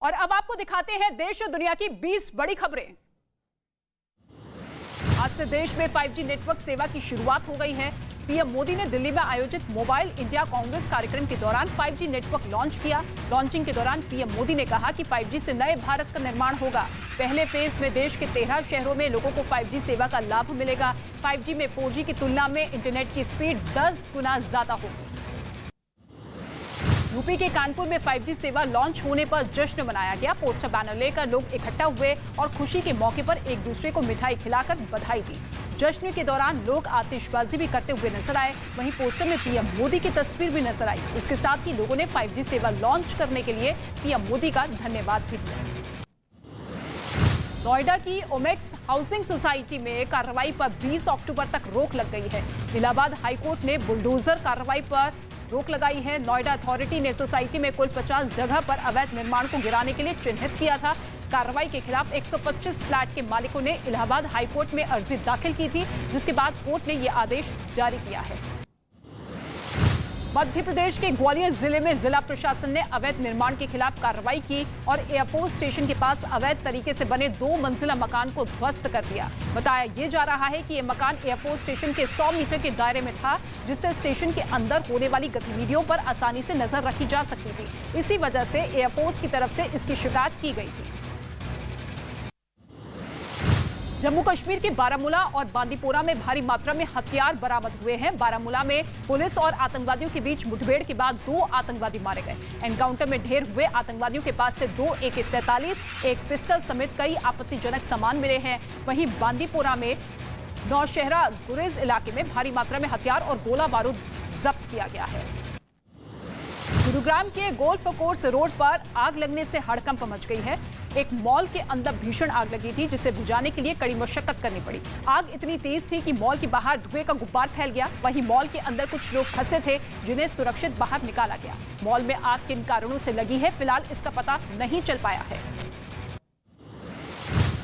और अब आपको दिखाते हैं देश और दुनिया की 20 बड़ी खबरें। आज से देश में 5G नेटवर्क सेवा की शुरुआत हो गई है। पीएम मोदी ने दिल्ली में आयोजित मोबाइल इंडिया कांग्रेस कार्यक्रम के दौरान 5G नेटवर्क लॉन्च किया। लॉन्चिंग के दौरान पीएम मोदी ने कहा कि 5G से नए भारत का निर्माण होगा। पहले फेज में देश के 13 शहरों में लोगों को 5G सेवा का लाभ मिलेगा। 5G में 4G की तुलना में इंटरनेट की स्पीड 10 गुना ज्यादा होगी। यूपी के कानपुर में 5G सेवा लॉन्च होने पर जश्न मनाया गया। पोस्टर बैनर लेकर लोग इकट्ठा हुए और खुशी के मौके पर एक दूसरे को मिठाई खिलाकर बधाई दी। जश्न के दौरान लोग आतिशबाजी भी करते हुए नजर आए। वहीं पोस्टर में पीएम मोदी की तस्वीर भी नजर आई। इसके साथ ही लोगों ने 5G सेवा लॉन्च करने के लिए पीएम मोदी का धन्यवाद भी दिया। नोएडा की ओमेक्स हाउसिंग सोसाइटी में कार्रवाई पर 20 अक्टूबर तक रोक लग गई है। इलाहाबाद हाईकोर्ट ने बुलडोजर कार्रवाई पर रोक लगाई है। नोएडा अथॉरिटी ने सोसाइटी में कुल 50 जगह पर अवैध निर्माण को गिराने के लिए चिन्हित किया था। कार्रवाई के खिलाफ 125 फ्लैट के मालिकों ने इलाहाबाद हाईकोर्ट में अर्जी दाखिल की थी, जिसके बाद कोर्ट ने यह आदेश जारी किया है। मध्य प्रदेश के ग्वालियर जिले में जिला प्रशासन ने अवैध निर्माण के खिलाफ कार्रवाई की और एयरपोर्ट स्टेशन के पास अवैध तरीके से बने 2 मंजिला मकान को ध्वस्त कर दिया। बताया ये जा रहा है कि यह मकान एयरपोर्ट स्टेशन के 100 मीटर के दायरे में था, जिससे स्टेशन के अंदर होने वाली गतिविधियों पर आसानी से नजर रखी जा सकती थी। इसी वजह से एयरपोर्ट की तरफ से इसकी शिकायत की गई थी। जम्मू कश्मीर के बारामूला और बांदीपोरा में भारी मात्रा में हथियार बरामद हुए हैं। बारामूला में पुलिस और आतंकवादियों के बीच मुठभेड़ के बाद 2 आतंकवादी मारे गए। एनकाउंटर में ढेर हुए आतंकवादियों के पास से 2 AK-47, एक पिस्टल समेत कई आपत्तिजनक सामान मिले हैं। वहीं बांदीपोरा में नौशहरा गुरेज इलाके में भारी मात्रा में हथियार और गोला बारूद जब्त किया गया है। गुरुग्राम के गोल्फ कोर्स रोड पर आग लगने से हड़कंप मच गई है। एक मॉल के अंदर भीषण आग लगी थी, जिसे बुझाने के लिए कड़ी मशक्कत करनी पड़ी। आग इतनी तेज थी कि मॉल के बाहर धुएं का गुब्बार फैल गया। वहीं मॉल के अंदर कुछ लोग फंसे थे, जिन्हें सुरक्षित बाहर निकाला गया। मॉल में आग किन कारणों से लगी है, फिलहाल इसका पता नहीं चल पाया है।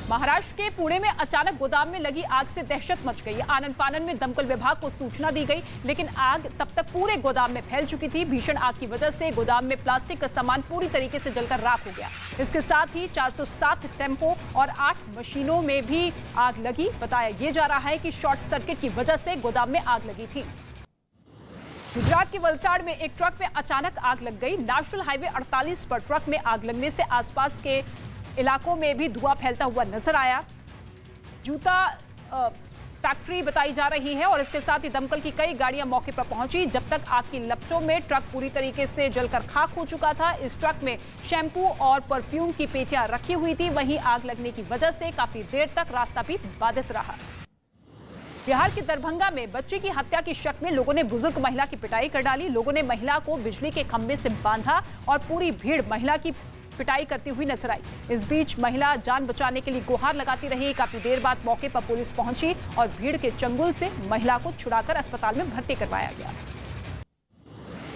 महाराष्ट्र के पुणे में अचानक गोदाम में लगी आग से दहशत मच गई। आनन फानन में दमकल विभाग को सूचना दी गई, लेकिन आग तब तक पूरे गोदाम में फैल चुकी थी। भीषण आग की वजह से गोदाम में प्लास्टिक का सामान पूरी तरीके से जलकर राख हो गया। इसके साथ ही 407 टेम्पो और 8 मशीनों में भी आग लगी। बताया यह जा रहा है कि शॉर्ट सर्किट की वजह से गोदाम में आग लगी थी। गुजरात के वलसाड़ में एक ट्रक में अचानक आग लग गई। नेशनल हाईवे 48 पर ट्रक में आग लगने से आसपास के इलाकों में भी धुआं फैलता हुआ नजर आया। जूता फैक्ट्री बताई जा रही है और इसके साथ ही दमकल की कई गाड़ियां मौके पर पहुंची। जब तक आग की लपटों में ट्रक पूरी तरीके से जलकर खाक हो चुका था। इस ट्रक में शैम्पू और परफ्यूम की पेटियां रखी हुई थी। वहीं आग लगने की वजह से काफी देर तक रास्ता भी बाधित रहा। बिहार के दरभंगा में बच्चे की हत्या की शक में लोगों ने बुजुर्ग महिला की पिटाई कर डाली। लोगों ने महिला को बिजली के खंभे से बांधा और पूरी भीड़ महिला की पिटाई करती हुई नजर आई। इस बीच महिला जान बचाने के लिए गुहार लगाती रही। काफी देर बाद मौके पर पुलिस पहुंची और भीड़ के चंगुल से महिला को छुड़ाकर अस्पताल में भर्ती करवाया गया।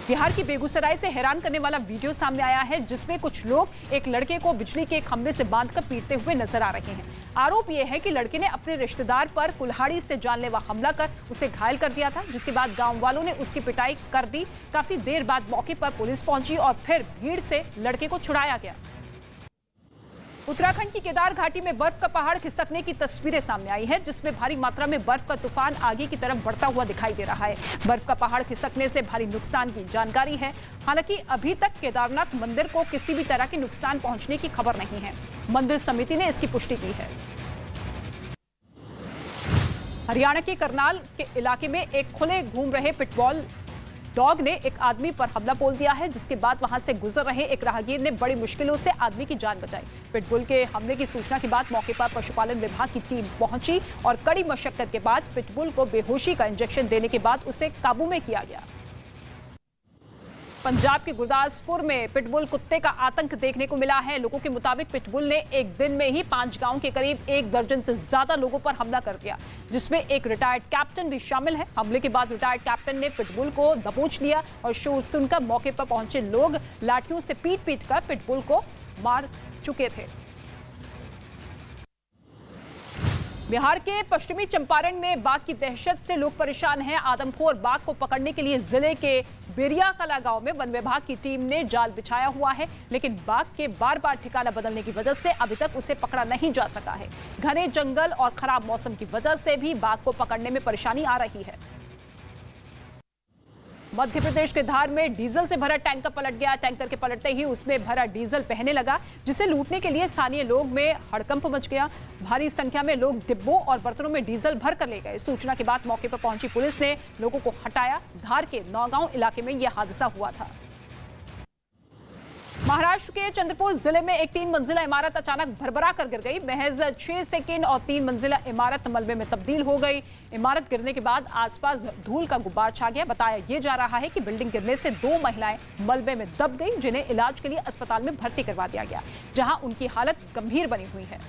बिहार की बेगूसराय से हैरान करने वाला वीडियो सामने आया है, जिसमें कुछ लोग एक लड़के को बिजली के खंभे से बांधकर पीटते हुए नजर आ रहे हैं। आरोप यह है कि लड़के ने अपने रिश्तेदार पर कुल्हाड़ी से जानलेवा हमला कर उसे घायल कर दिया था, जिसके बाद गांव वालों ने उसकी पिटाई कर दी। काफी देर बाद मौके पर पुलिस पहुंची और फिर भीड़ से लड़के को छुड़ाया गया। उत्तराखंड की केदार घाटी में बर्फ का पहाड़ खिसकने की तस्वीरें सामने आई है, जिसमें भारी मात्रा में बर्फ का तूफान आगे की तरफ बढ़ता हुआ दिखाई दे रहा है। बर्फ का पहाड़ खिसकने से भारी नुकसान की जानकारी है। हालांकि अभी तक केदारनाथ मंदिर को किसी भी तरह के नुकसान पहुंचने की खबर नहीं है। मंदिर समिति ने इसकी पुष्टि की है। हरियाणा के करनाल के इलाके में एक खुले घूम रहे पिटबुल डॉग ने एक आदमी पर हमला बोल दिया है, जिसके बाद वहां से गुजर रहे एक राहगीर ने बड़ी मुश्किलों से आदमी की जान बचाई। पिटबुल के हमले की सूचना के बाद मौके पर पशुपालन विभाग की टीम पहुंची और कड़ी मशक्कत के बाद पिटबुल को बेहोशी का इंजेक्शन देने के बाद उसे काबू में किया गया। पंजाब के गुरदासपुर में पिटबुल कुत्ते का आतंक देखने को मिला है। लोगों के मुताबिक पिटबुल ने एक दिन में ही 5 गांव के करीब 1 दर्जन से ज्यादा लोगों पर हमला कर दिया, जिसमें एक रिटायर्ड कैप्टन भी शामिल है। हमले के बाद रिटायर्ड कैप्टन ने पिटबुल को दबोच लिया और शोर सुनकर मौके पर पहुंचे लोग लाठियों से पीट कर पिटबुल को मार चुके थे। बिहार के पश्चिमी चंपारण में बाघ की दहशत से लोग परेशान हैं। आदमखोर बाघ को पकड़ने के लिए जिले के बेरियाकला गांव में वन विभाग की टीम ने जाल बिछाया हुआ है, लेकिन बाघ के बार बार ठिकाना बदलने की वजह से अभी तक उसे पकड़ा नहीं जा सका है। घने जंगल और खराब मौसम की वजह से भी बाघ को पकड़ने में परेशानी आ रही है। मध्य प्रदेश के धार में डीजल से भरा टैंकर पलट गया। टैंकर के पलटते ही उसमें भरा डीजल बहने लगा, जिसे लूटने के लिए स्थानीय लोग में हड़कंप मच गया। भारी संख्या में लोग डिब्बों और बर्तनों में डीजल भर कर ले गए। सूचना के बाद मौके पर पहुंची पुलिस ने लोगों को हटाया। धार के नौगांव इलाके में यह हादसा हुआ था। महाराष्ट्र के चंद्रपुर जिले में एक 3 मंजिला इमारत अचानक भरभरा कर गिर गई। महज 6 सेकंड और 3 मंजिला इमारत मलबे में तब्दील हो गई। इमारत गिरने के बाद आसपास धूल का गुब्बार छा गया। बताया ये जा रहा है कि बिल्डिंग गिरने से 2 महिलाएं मलबे में दब गई, जिन्हें इलाज के लिए अस्पताल में भर्ती करवा दिया गया, जहां उनकी हालत गंभीर बनी हुई है।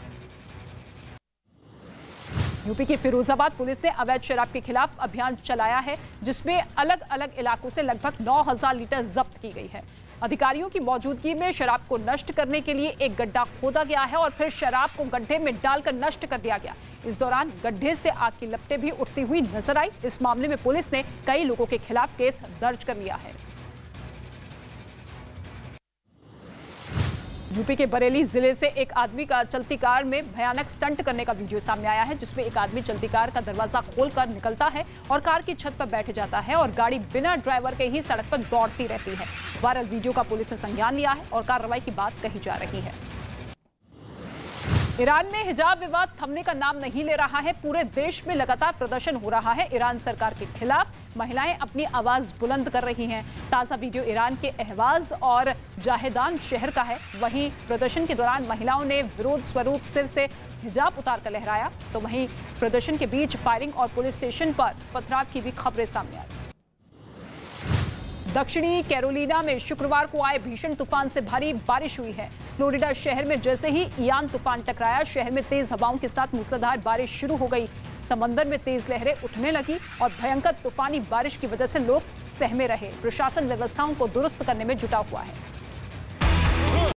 यूपी की फिरोजाबाद पुलिस ने अवैध शराब के खिलाफ अभियान चलाया है, जिसमें अलग अलग इलाकों से लगभग 9000 लीटर जब्त की गई है। अधिकारियों की मौजूदगी में शराब को नष्ट करने के लिए एक गड्ढा खोदा गया है और फिर शराब को गड्ढे में डालकर नष्ट कर दिया गया। इस दौरान गड्ढे से आग की लपटें भी उठती हुई नजर आई। इस मामले में पुलिस ने कई लोगों के खिलाफ केस दर्ज कर लिया है। यूपी के बरेली जिले से एक आदमी का चलती कार में भयानक स्टंट करने का वीडियो सामने आया है, जिसमें एक आदमी चलती कार का दरवाजा खोलकर निकलता है और कार की छत पर बैठ जाता है और गाड़ी बिना ड्राइवर के ही सड़क पर दौड़ती रहती है। वायरल वीडियो का पुलिस ने संज्ञान लिया है और कार्रवाई की बात कही जा रही है। ईरान में हिजाब विवाद थमने का नाम नहीं ले रहा है। पूरे देश में लगातार प्रदर्शन हो रहा है। ईरान सरकार के खिलाफ महिलाएं अपनी आवाज बुलंद कर रही हैं। ताजा वीडियो ईरान के अहवाज और जाहेदान शहर का है। वहीं प्रदर्शन के दौरान महिलाओं ने विरोध स्वरूप सिर से हिजाब उतार कर लहराया, तो वहीं प्रदर्शन के बीच फायरिंग और पुलिस स्टेशन पर पथराव की भी खबरें सामने आई। दक्षिणी कैरोलिना में शुक्रवार को आए भीषण तूफान से भारी बारिश हुई है। फ्लोरिडा शहर में जैसे ही इयान तूफान टकराया, शहर में तेज हवाओं के साथ मूसलाधार बारिश शुरू हो गई। समंदर में तेज लहरें उठने लगी और भयंकर तूफानी बारिश की वजह से लोग सहमे रहे। प्रशासन व्यवस्थाओं को दुरुस्त करने में जुटा हुआ है।